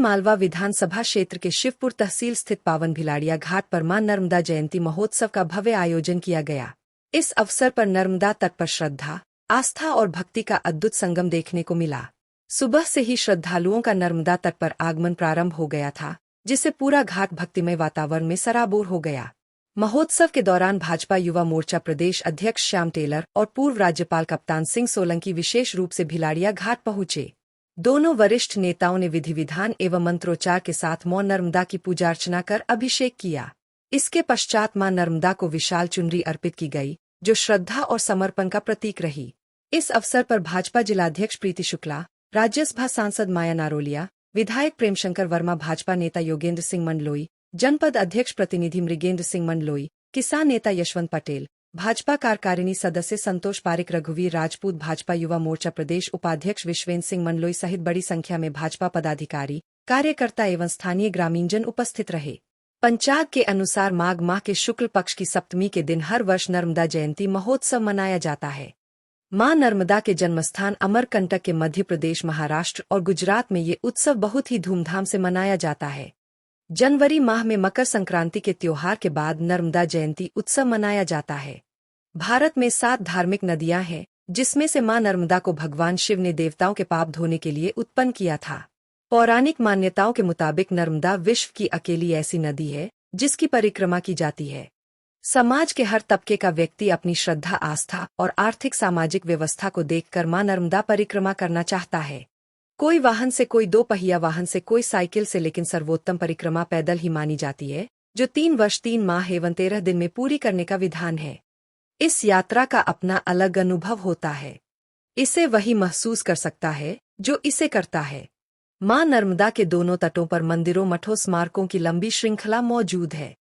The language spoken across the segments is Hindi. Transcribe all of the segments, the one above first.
मालवा विधानसभा क्षेत्र के शिवपुर तहसील स्थित पावन भिलाड़िया घाट पर मां नर्मदा जयंती महोत्सव का भव्य आयोजन किया गया। इस अवसर पर नर्मदा तट पर श्रद्धा, आस्था और भक्ति का अद्भुत संगम देखने को मिला। सुबह से ही श्रद्धालुओं का नर्मदा तट पर आगमन प्रारंभ हो गया था, जिससे पूरा घाट भक्तिमय वातावरण में सराबोर हो गया। महोत्सव के दौरान भाजपा युवा मोर्चा प्रदेश अध्यक्ष श्याम टेलर और पूर्व राज्यपाल कप्तान सिंह सोलंकी विशेष रूप से भिलाड़िया घाट पहुंचे। दोनों वरिष्ठ नेताओं ने विधि विधान एवं मंत्रोच्चार के साथ मां नर्मदा की पूजा अर्चना कर अभिषेक किया। इसके पश्चात मां नर्मदा को विशाल चुनरी अर्पित की गई, जो श्रद्धा और समर्पण का प्रतीक रही। इस अवसर पर भाजपा जिलाध्यक्ष प्रीति शुक्ला, राज्यसभा सांसद माया नारोलिया, विधायक प्रेमशंकर वर्मा, भाजपा नेता योगेंद्र सिंह मंडलोई, जनपद अध्यक्ष प्रतिनिधि मृगेंद्र सिंह मंडलोई, किसान नेता यशवंत पटेल, भाजपा कार्यकारिणी सदस्य संतोष पारिक, रघुवीर राजपूत, भाजपा युवा मोर्चा प्रदेश उपाध्यक्ष विश्वेंद्र सिंह मंडलोई सहित बड़ी संख्या में भाजपा पदाधिकारी, कार्यकर्ता एवं स्थानीय ग्रामीणजन उपस्थित रहे। पंचांग के अनुसार माघ माह के शुक्ल पक्ष की सप्तमी के दिन हर वर्ष नर्मदा जयंती महोत्सव मनाया जाता है। मां नर्मदा के जन्मस्थान अमरकंटक के मध्य प्रदेश, महाराष्ट्र और गुजरात में ये उत्सव बहुत ही धूमधाम से मनाया जाता है। जनवरी माह में मकर संक्रांति के त्योहार के बाद नर्मदा जयंती उत्सव मनाया जाता है। भारत में 7 धार्मिक नदियां हैं, जिसमें से मां नर्मदा को भगवान शिव ने देवताओं के पाप धोने के लिए उत्पन्न किया था। पौराणिक मान्यताओं के मुताबिक नर्मदा विश्व की अकेली ऐसी नदी है जिसकी परिक्रमा की जाती है। समाज के हर तबके का व्यक्ति अपनी श्रद्धा, आस्था और आर्थिक सामाजिक व्यवस्था को देखकर मां नर्मदा परिक्रमा करना चाहता है। कोई वाहन से, कोई 2 पहिया वाहन से, कोई साइकिल से, लेकिन सर्वोत्तम परिक्रमा पैदल ही मानी जाती है, जो 3 वर्ष 3 माह एवं 13 दिन में पूरी करने का विधान है। इस यात्रा का अपना अलग अनुभव होता है। इसे वही महसूस कर सकता है जो इसे करता है। मां नर्मदा के दोनों तटों पर मंदिरों, मठों, स्मारकों की लंबी श्रृंखला मौजूद है,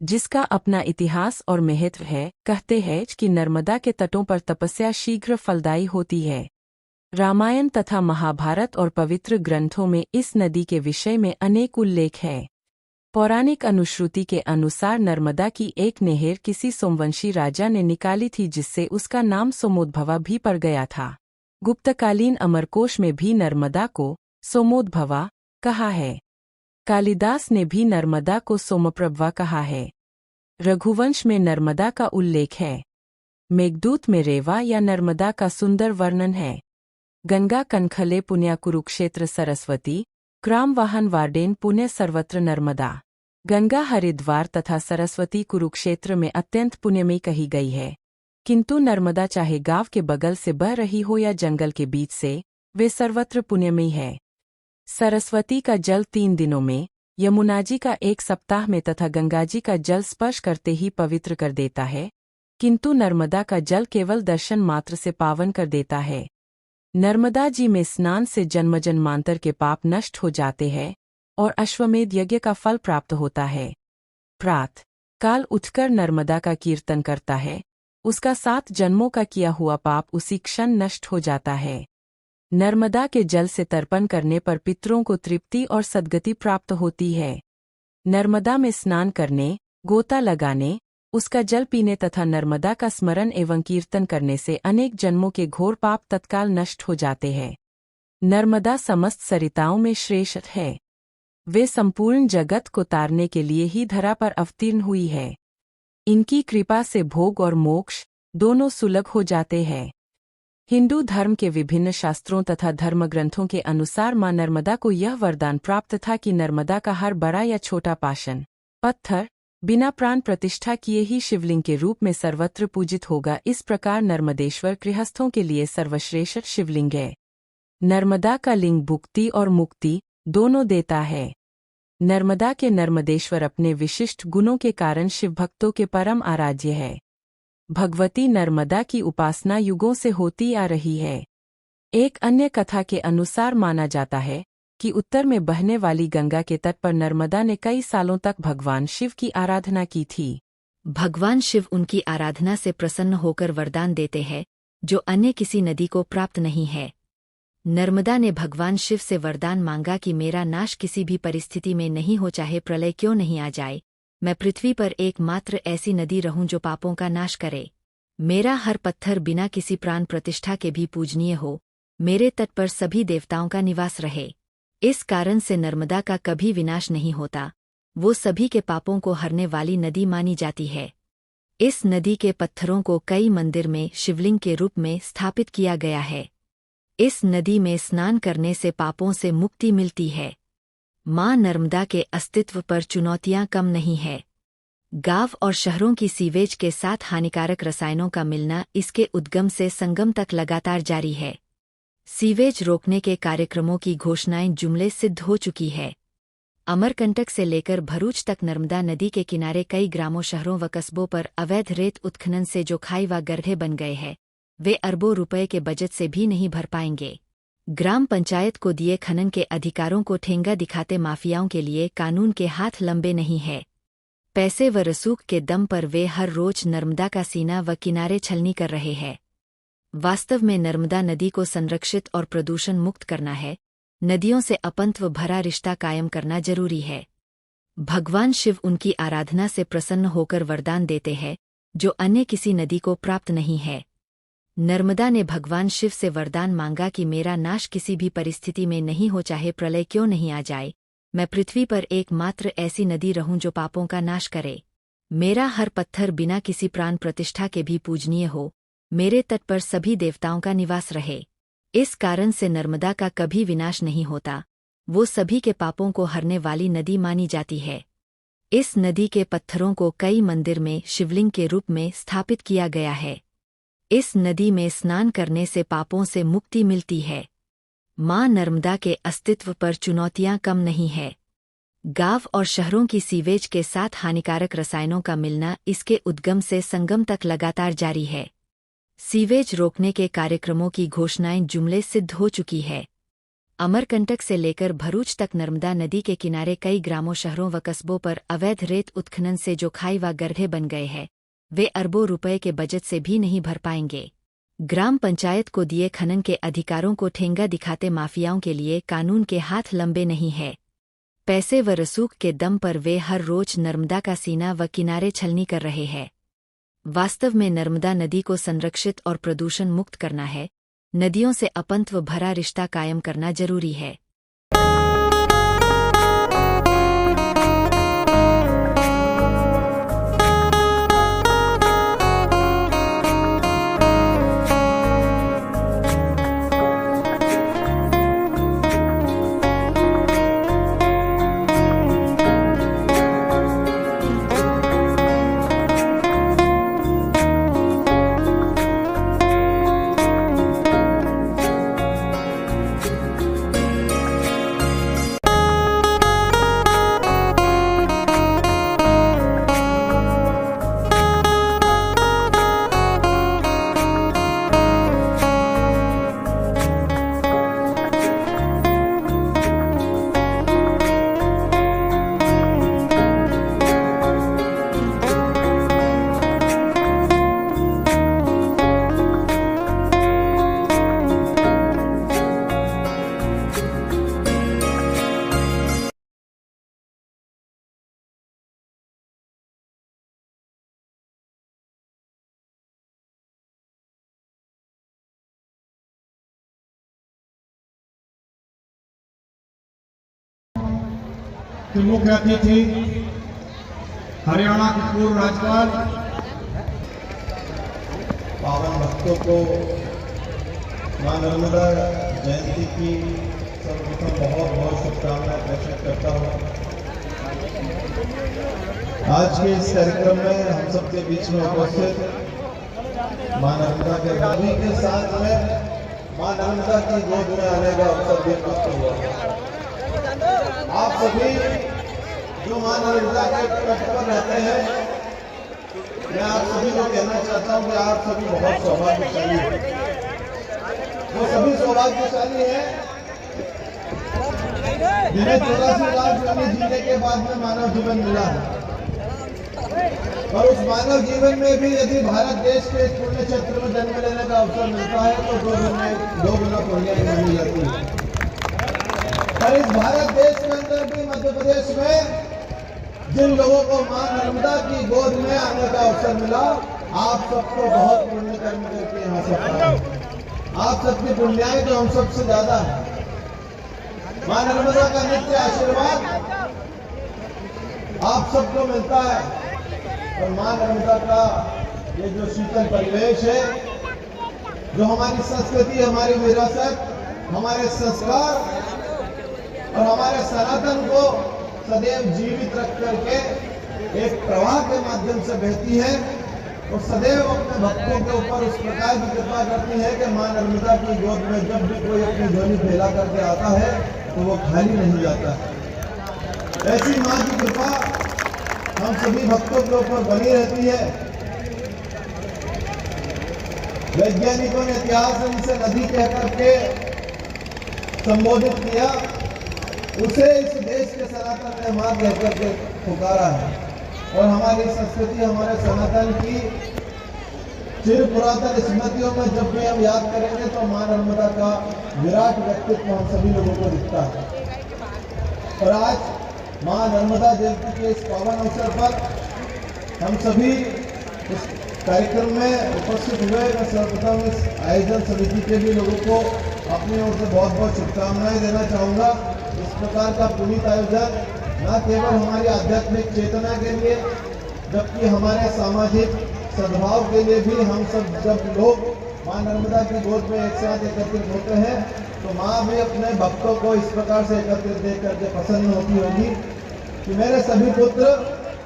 जिसका अपना इतिहास और महत्व है। कहते हैं कि नर्मदा के तटों पर तपस्या शीघ्र फलदायी होती है। रामायण तथा महाभारत और पवित्र ग्रंथों में इस नदी के विषय में अनेक उल्लेख है। पौराणिक अनुश्रुति के अनुसार नर्मदा की एक नहर किसी सोमवंशी राजा ने निकाली थी, जिससे उसका नाम सोमोद्भवा भी पड़ गया था। गुप्तकालीन अमरकोश में भी नर्मदा को सोमोद्भवा कहा है। कालिदास ने भी नर्मदा को सोमप्रभवा कहा है। रघुवंश में नर्मदा का उल्लेख है। मेघदूत में रेवा या नर्मदा का सुंदर वर्णन है। गंगा कनखले पुण्या कुरुक्षेत्र सरस्वती, क्राम वाहन वार्डेन पुण्य सर्वत्र नर्मदा। गंगा हरिद्वार तथा सरस्वती कुरुक्षेत्र में अत्यंत पुण्यमयी कही गई है, किंतु नर्मदा चाहे गांव के बगल से बह रही हो या जंगल के बीच से, वे सर्वत्र पुण्यमयी है। सरस्वती का जल 3 दिनों में, यमुनाजी का 1 सप्ताह में तथा गंगाजी का जल स्पर्श करते ही पवित्र कर देता है, किंतु नर्मदा का जल केवल दर्शन मात्र से पावन कर देता है। नर्मदा जी में स्नान से जन्म जन्मांतर के पाप नष्ट हो जाते हैं और अश्वमेध यज्ञ का फल प्राप्त होता है। प्रातः काल उठकर नर्मदा का कीर्तन करता है, उसका 7 जन्मों का किया हुआ पाप उसी क्षण नष्ट हो जाता है। नर्मदा के जल से तर्पण करने पर पितरों को तृप्ति और सद्गति प्राप्त होती है। नर्मदा में स्नान करने, गोता लगाने, उसका जल पीने तथा नर्मदा का स्मरण एवं कीर्तन करने से अनेक जन्मों के घोर पाप तत्काल नष्ट हो जाते हैं। नर्मदा समस्त सरिताओं में श्रेष्ठ है। वे संपूर्ण जगत को तारने के लिए ही धरा पर अवतीर्ण हुई है। इनकी कृपा से भोग और मोक्ष दोनों सुलभ हो जाते हैं। हिंदू धर्म के विभिन्न शास्त्रों तथा धर्मग्रंथों के अनुसार मां नर्मदा को यह वरदान प्राप्त था कि नर्मदा का हर बड़ा या छोटा पाषाण पत्थर बिना प्राण प्रतिष्ठा किए ही शिवलिंग के रूप में सर्वत्र पूजित होगा। इस प्रकार नर्मदेश्वर गृहस्थों के लिए सर्वश्रेष्ठ शिवलिंग है। नर्मदा का लिंग भुक्ति और मुक्ति दोनों देता है। नर्मदा के नर्मदेश्वर अपने विशिष्ट गुणों के कारण शिवभक्तों के परम आराध्य है। भगवती नर्मदा की उपासना युगों से होती आ रही है। एक अन्य कथा के अनुसार माना जाता है कि उत्तर में बहने वाली गंगा के तट पर नर्मदा ने कई सालों तक भगवान शिव की आराधना की थी। भगवान शिव उनकी आराधना से प्रसन्न होकर वरदान देते हैं, जो अन्य किसी नदी को प्राप्त नहीं है। नर्मदा ने भगवान शिव से वरदान मांगा कि मेरा नाश किसी भी परिस्थिति में नहीं हो, चाहे प्रलय क्यों नहीं आ जाए। मैं पृथ्वी पर एकमात्र ऐसी नदी रहूं जो पापों का नाश करे। मेरा हर पत्थर बिना किसी प्राण प्रतिष्ठा के भी पूजनीय हो। मेरे तट पर सभी देवताओं का निवास रहे। इस कारण से नर्मदा का कभी विनाश नहीं होता, वो सभी के पापों को हरने वाली नदी मानी जाती है। इस नदी के पत्थरों को कई मंदिर में शिवलिंग के रूप में स्थापित किया गया है। इस नदी में स्नान करने से पापों से मुक्ति मिलती है। मां नर्मदा के अस्तित्व पर चुनौतियां कम नहीं है। गांव और शहरों की सीवेज के साथ हानिकारक रसायनों का मिलना इसके उद्गम से संगम तक लगातार जारी है। सीवेज रोकने के कार्यक्रमों की घोषणाएं जुमले सिद्ध हो चुकी है। अमरकंटक से लेकर भरूच तक नर्मदा नदी के किनारे कई ग्रामों, शहरों व कस्बों पर अवैध रेत उत्खनन से जो खाई व गड्ढे बन गए हैं, वे अरबों रुपए के बजट से भी नहीं भर पाएंगे। ग्राम पंचायत को दिए खनन के अधिकारों को ठेंगा दिखाते माफियाओं के लिए कानून के हाथ लंबे नहीं है। पैसे व रसूख के दम पर वे हर रोज नर्मदा का सीना व किनारे छलनी कर रहे हैं। वास्तव में नर्मदा नदी को संरक्षित और प्रदूषण मुक्त करना है। नदियों से अपंत्व भरा रिश्ता कायम करना जरूरी है। भगवान शिव उनकी आराधना से प्रसन्न होकर वरदान देते हैं, जो अन्य किसी नदी को प्राप्त नहीं है। नर्मदा ने भगवान शिव से वरदान मांगा कि मेरा नाश किसी भी परिस्थिति में नहीं हो, चाहे प्रलय क्यों नहीं आ जाए। मैं पृथ्वी पर एकमात्र ऐसी नदी रहूं जो पापों का नाश करे। मेरा हर पत्थर बिना किसी प्राण प्रतिष्ठा के भी पूजनीय हो। मेरे तट पर सभी देवताओं का निवास रहे। इस कारण से नर्मदा का कभी विनाश नहीं होता, वो सभी के पापों को हरने वाली नदी मानी जाती है। इस नदी के पत्थरों को कई मंदिर में शिवलिंग के रूप में स्थापित किया गया है। इस नदी में स्नान करने से पापों से मुक्ति मिलती है। मां नर्मदा के अस्तित्व पर चुनौतियां कम नहीं है। गांव और शहरों की सीवेज के साथ हानिकारक रसायनों का मिलना इसके उद्गम से संगम तक लगातार जारी है। सीवेज रोकने के कार्यक्रमों की घोषणाएं जुमले सिद्ध हो चुकी है। अमरकंटक से लेकर भरूच तक नर्मदा नदी के किनारे कई ग्रामों, शहरों व कस्बों पर अवैध रेत उत्खनन से जो खाई व गड्ढे बन गए हैं, वे अरबों रुपए के बजट से भी नहीं भर पाएंगे। ग्राम पंचायत को दिए खनन के अधिकारों को ठेंगा दिखाते माफियाओं के लिए कानून के हाथ लंबे नहीं है। पैसे व रसूख के दम पर वे हर रोज नर्मदा का सीना व किनारे छलनी कर रहे हैं। वास्तव में नर्मदा नदी को संरक्षित और प्रदूषण मुक्त करना है। नदियों से अपंत्व भरा रिश्ता कायम करना जरूरी है। के मुख्य अतिथि हरियाणा के पूर्व राज्यपाल, पावन भक्तों को मां नर्मदा जयंती की सर्वप्रथम बहुत बहुत शुभकामनाएं प्रेषित करता हूँ। आज के इस कार्यक्रम में हम सबके बीच में उपस्थित मां नर्मदा के नदी के साथ में मां नर्मदा की गोद में आने का अवसर भी प्राप्त हुआ। आप सभी जो मां नर्मदा के तट पर रहते हैं, मैं आप सभी को कहना चाहता हूं कि आप सभी बहुत सौभाग्यशाली हैं। वो सभी सौभाग्यशाली हैं जिन्हें 84 लाख जन्म जीने के बाद में मानव जीवन मिला है। और उस मानव जीवन में भी यदि भारत देश के इस पुण्य क्षेत्र में जन्म लेने का अवसर मिलता है तो 2 गुना पुण्य मानी जाती है। और इस भारत देश के अंदर भी मध्य प्रदेश में जिन लोगों को मां नर्मदा की गोद में आने का अवसर मिला, आप सबको बहुत पुण्य कर्म करके यहाँ से पाए। आप सबकी पुण्याएं तो हम सबसे ज्यादा है। मां नर्मदा का नित्य आशीर्वाद आप सबको मिलता है और मां नर्मदा का ये जो शीतल परिवेश है, जो हमारी संस्कृति, हमारी विरासत, हमारे संस्कार और हमारे सनातन को सदैव जीवित रख करके एक प्रवाह के माध्यम से बहती है और सदैव अपने भक्तों के ऊपर उस प्रकार की कृपा करती है कि मां नर्मदा की गोद में जब भी कोई अपनी झोली फैला करके आता है तो वो खाली नहीं जाता। ऐसी मां की कृपा हम सभी भक्तों के ऊपर बनी रहती है। वैज्ञानिकों ने इतिहास में इसे नदी कहकर के संबोधित किया, उसे इस देश के सनातन ने मां कहकर के पुकारा है और हमारी संस्कृति, हमारे सनातन की चिर पुरातन स्मृतियों में जब भी हम याद करेंगे तो मां नर्मदा का विराट व्यक्तित्व हम सभी लोगों को दिखता है। और आज मां नर्मदा जयंती के इस पावन अवसर पर हम सभी इस कार्यक्रम में उपस्थित हुए। मैं सर्वप्रथम इस आयोजन समिति के भी लोगों को अपनी ओर से बहुत बहुत शुभकामनाएं देना चाहूँगा। इस प्रकार का पुनीत आयोजन न केवल हमारी आध्यात्मिक चेतना के लिए जबकि हमारे सामाजिक सद्भाव के लिए भी हम सब जब लोग मां नर्मदा की गोद में एक साथ एकत्रित होते हैं तो मां भी अपने भक्तों को इस प्रकार से एकत्रित देख करके प्रसन्न होती होगी कि मेरे सभी पुत्र,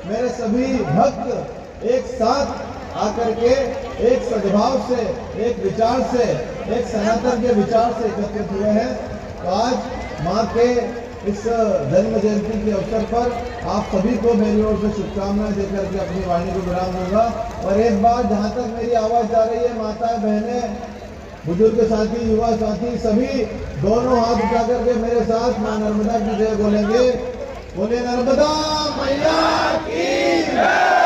मेरे सभी भक्त एक साथ आकर के एक सद्भाव से, एक विचार से, एक सनातन के विचार से एकत्रित हुए हैं। तो आज मां के इस जन्म जयंती के अवसर पर आप सभी को मेरी ओर से शुभकामनाएं देकर के अपनी वाणी को विराम दूंगा। और एक बार जहां तक मेरी आवाज जा रही है, माताएं, बहनें, बुजुर्ग साथी, युवा साथी सभी दोनों हाथ उठा करके मेरे साथ मां नर्मदा की जय बोलेंगे। बोले नर्मदा मैया की जय।